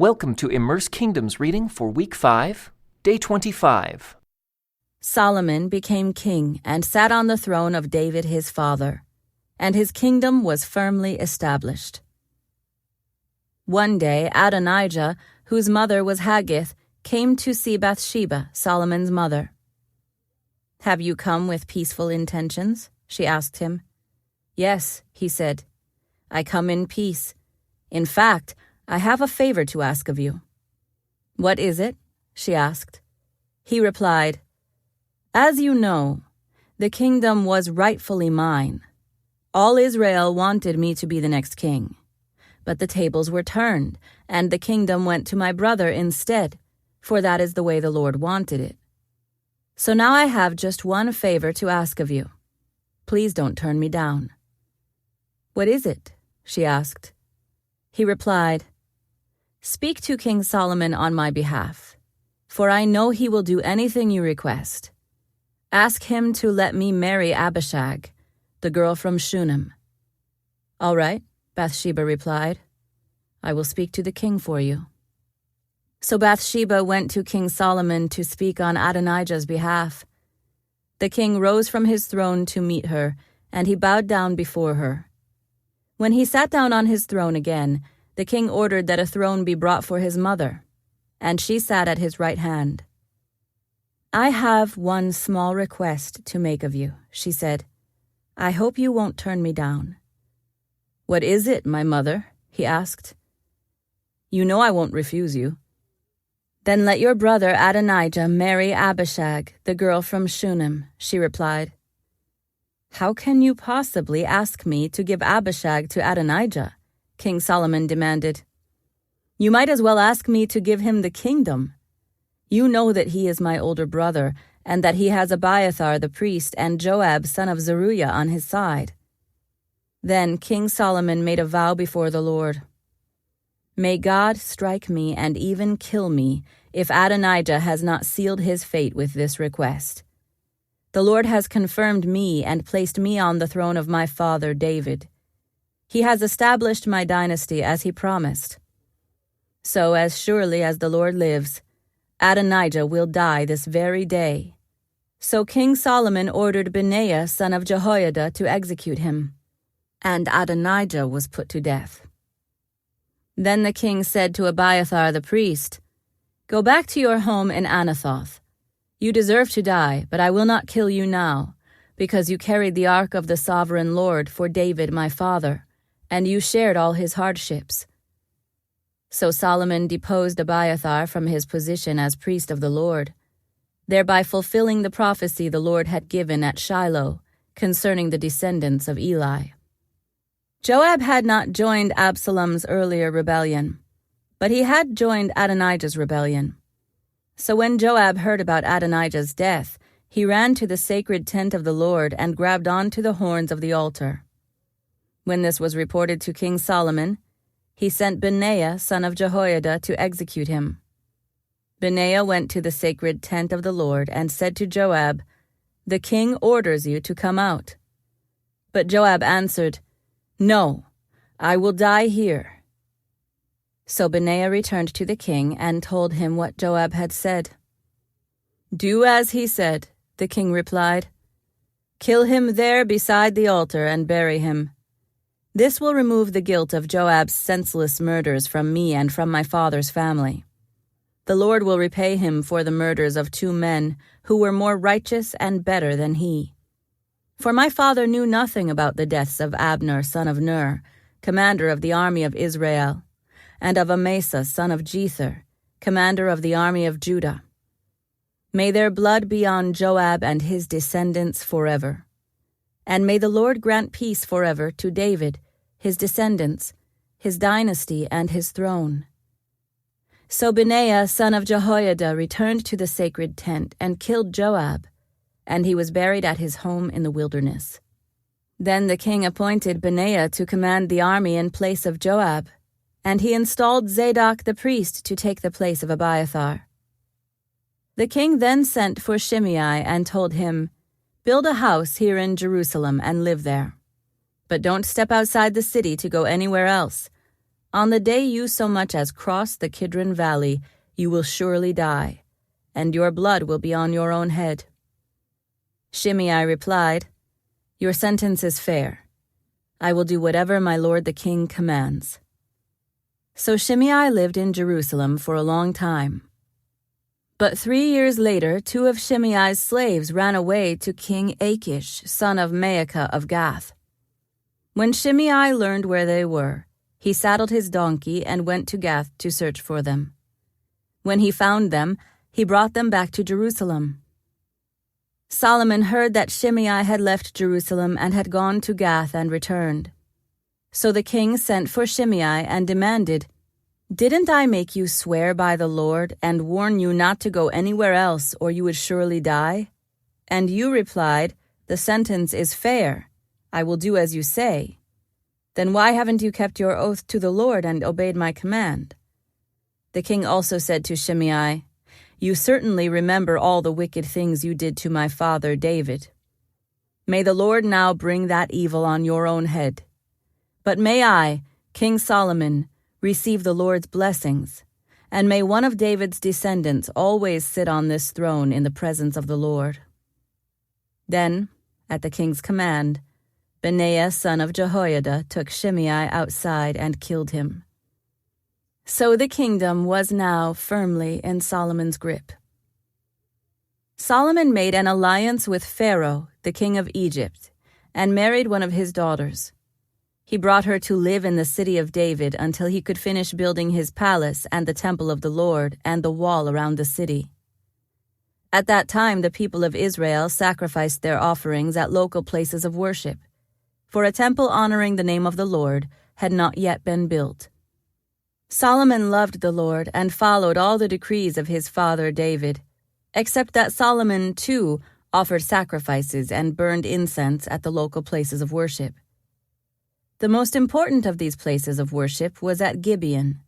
Welcome to Immerse Kingdom's reading for Week 5, Day 25. Solomon became king and sat on the throne of David his father, and his kingdom was firmly established. One day Adonijah, whose mother was Haggith, came to see Bathsheba, Solomon's mother. "Have you come with peaceful intentions?" she asked him. "Yes," he said. "I come in peace. In fact, I have a favor to ask of you." "What is it?" she asked. He replied, "As you know, the kingdom was rightfully mine. All Israel wanted me to be the next king. But the tables were turned, and the kingdom went to my brother instead, for that is the way the Lord wanted it. So now I have just one favor to ask of you. Please don't turn me down." "What is it?" she asked. He replied, "Speak to King Solomon on my behalf, for I know he will do anything you request. Ask him to let me marry Abishag, the girl from Shunem." "All right," Bathsheba replied. "I will speak to the king for you." So Bathsheba went to King Solomon to speak on Adonijah's behalf. The king rose from his throne to meet her, and he bowed down before her. When he sat down on his throne again, the king ordered that a throne be brought for his mother, and she sat at his right hand. "I have one small request to make of you," she said. "I hope you won't turn me down." "What is it, my mother?" he asked. "You know I won't refuse you." "Then let your brother Adonijah marry Abishag, the girl from Shunem," she replied. "How can you possibly ask me to give Abishag to Adonijah?" King Solomon demanded. "You might as well ask me to give him the kingdom. You know that he is my older brother, and that he has Abiathar the priest and Joab son of Zeruiah on his side." Then King Solomon made a vow before the Lord. "May God strike me and even kill me if Adonijah has not sealed his fate with this request. The Lord has confirmed me and placed me on the throne of my father David. He has established my dynasty as he promised. So as surely as the Lord lives, Adonijah will die this very day." So King Solomon ordered Benaiah son of Jehoiada to execute him, and Adonijah was put to death. Then the king said to Abiathar the priest, "Go back to your home in Anathoth. You deserve to die, but I will not kill you now, because you carried the ark of the sovereign Lord for David my father, and you shared all his hardships." So Solomon deposed Abiathar from his position as priest of the Lord, thereby fulfilling the prophecy the Lord had given at Shiloh concerning the descendants of Eli. Joab had not joined Absalom's earlier rebellion, but he had joined Adonijah's rebellion. So when Joab heard about Adonijah's death, he ran to the sacred tent of the Lord and grabbed onto the horns of the altar. When this was reported to King Solomon, he sent Benaiah son of Jehoiada to execute him. Benaiah went to the sacred tent of the Lord and said to Joab, "The king orders you to come out." But Joab answered, "No, I will die here." So Benaiah returned to the king and told him what Joab had said. "Do as he said," the king replied. "Kill him there beside the altar and bury him. This will remove the guilt of Joab's senseless murders from me and from my father's family. The Lord will repay him for the murders of 2 men who were more righteous and better than he. For my father knew nothing about the deaths of Abner son of Ner, commander of the army of Israel, and of Amasa son of Jether, commander of the army of Judah. May their blood be on Joab and his descendants forever. And may the Lord grant peace forever to David, his descendants, his dynasty, and his throne." So Benaiah son of Jehoiada returned to the sacred tent and killed Joab, and he was buried at his home in the wilderness. Then the king appointed Benaiah to command the army in place of Joab, and he installed Zadok the priest to take the place of Abiathar. The king then sent for Shimei and told him, "Build a house here in Jerusalem and live there. But don't step outside the city to go anywhere else. On the day you so much as cross the Kidron Valley, you will surely die, and your blood will be on your own head." Shimei replied, "Your sentence is fair. I will do whatever my lord the king commands." So Shimei lived in Jerusalem for a long time. But 3 years later, 2 of Shimei's slaves ran away to King Achish, son of Maacah of Gath. When Shimei learned where they were, he saddled his donkey and went to Gath to search for them. When he found them, he brought them back to Jerusalem. Solomon heard that Shimei had left Jerusalem and had gone to Gath and returned. So the king sent for Shimei and demanded, "Didn't I make you swear by the Lord and warn you not to go anywhere else or you would surely die? And you replied, 'The sentence is fair. I will do as you say.' Then why haven't you kept your oath to the Lord and obeyed my command?" The king also said to Shimei, "You certainly remember all the wicked things you did to my father David. May the Lord now bring that evil on your own head. But may I, King Solomon, receive the Lord's blessings, and may one of David's descendants always sit on this throne in the presence of the Lord." Then, at the king's command, Benaiah son of Jehoiada took Shimei outside and killed him. So the kingdom was now firmly in Solomon's grip. Solomon made an alliance with Pharaoh, the king of Egypt, and married one of his daughters. He brought her to live in the city of David until he could finish building his palace and the temple of the Lord and the wall around the city. At that time, the people of Israel sacrificed their offerings at local places of worship, for a temple honoring the name of the Lord had not yet been built. Solomon loved the Lord and followed all the decrees of his father David, except that Solomon, too, offered sacrifices and burned incense at the local places of worship. The most important of these places of worship was at Gibeon,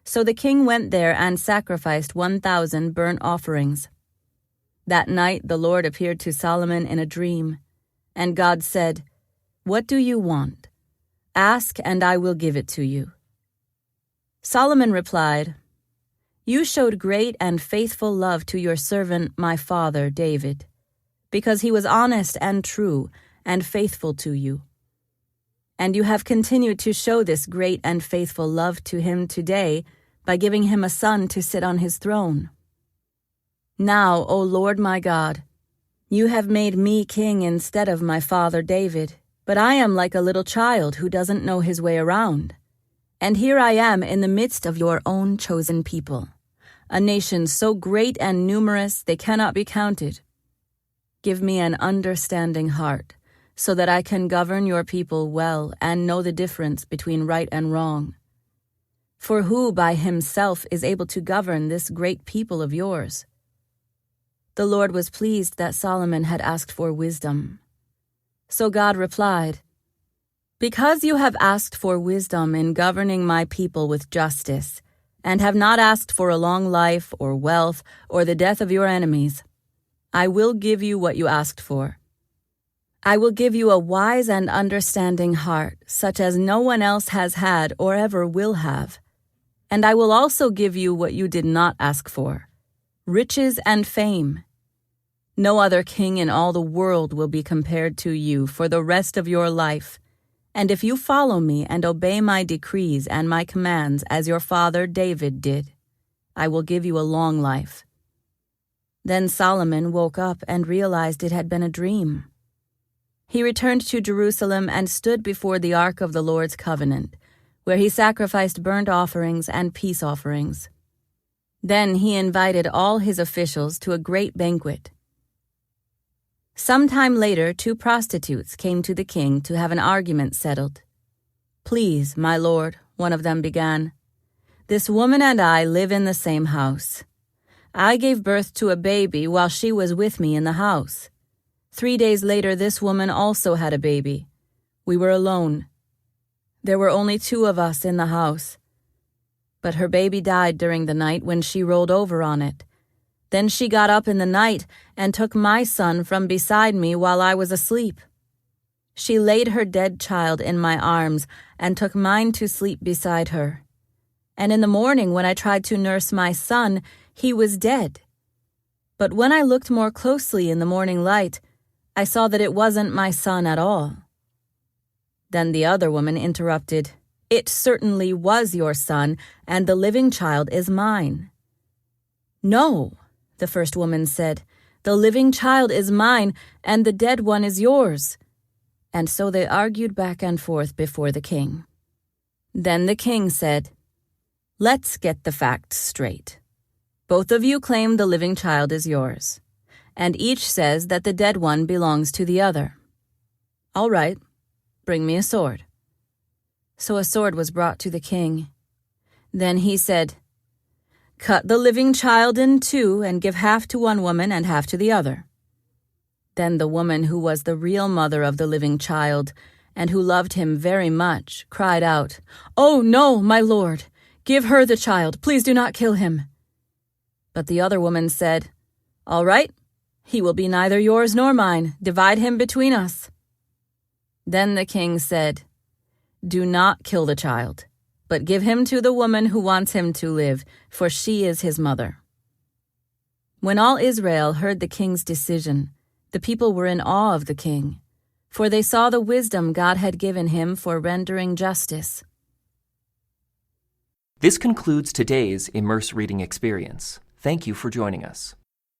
so the king went there and sacrificed 1,000 burnt offerings. That night the Lord appeared to Solomon in a dream, and God said, "What do you want? Ask, and I will give it to you." Solomon replied, "You showed great and faithful love to your servant, my father David, because he was honest and true and faithful to you. And you have continued to show this great and faithful love to him today by giving him a son to sit on his throne. Now, O Lord my God, you have made me king instead of my father David, but I am like a little child who doesn't know his way around. And here I am in the midst of your own chosen people, a nation so great and numerous they cannot be counted. Give me an understanding heart, so that I can govern your people well and know the difference between right and wrong. For who by himself is able to govern this great people of yours?" The Lord was pleased that Solomon had asked for wisdom. So God replied, "Because you have asked for wisdom in governing my people with justice, and have not asked for a long life or wealth or the death of your enemies, I will give you what you asked for. I will give you a wise and understanding heart, such as no one else has had or ever will have. And I will also give you what you did not ask for, riches and fame. No other king in all the world will be compared to you for the rest of your life. And if you follow me and obey my decrees and my commands as your father David did, I will give you a long life." Then Solomon woke up and realized it had been a dream. He returned to Jerusalem and stood before the ark of the Lord's covenant, where he sacrificed burnt offerings and peace offerings. Then he invited all his officials to a great banquet. Some time later, 2 prostitutes came to the king to have an argument settled. "Please, my lord," one of them began, "this woman and I live in the same house. I gave birth to a baby while she was with me in the house. 3 days later, this woman also had a baby. We were alone. There were only 2 of us in the house. But her baby died during the night when she rolled over on it. Then she got up in the night and took my son from beside me while I was asleep. She laid her dead child in my arms and took mine to sleep beside her. and in the morning when I tried to nurse my son, he was dead. But when I looked more closely in the morning light, I saw that it wasn't my son at all." Then the other woman interrupted, "It certainly was your son, and the living child is mine." "No," the first woman said, "the living child is mine, and the dead one is yours." And so they argued back and forth before the king. Then the king said, "Let's get the facts straight. Both of you claim the living child is yours, and each says that the dead one belongs to the other. All right, bring me a sword." So a sword was brought to the king. Then he said, "Cut the living child in two and give half to one woman and half to the other." Then the woman who was the real mother of the living child and who loved him very much cried out, "Oh no, my lord! Give her the child, please do not kill him." But the other woman said, "All right, he will be neither yours nor mine. Divide him between us." Then the king said, "Do not kill the child, but give him to the woman who wants him to live, for she is his mother." When all Israel heard the king's decision, the people were in awe of the king, for they saw the wisdom God had given him for rendering justice. This concludes today's Immerse reading experience. Thank you for joining us.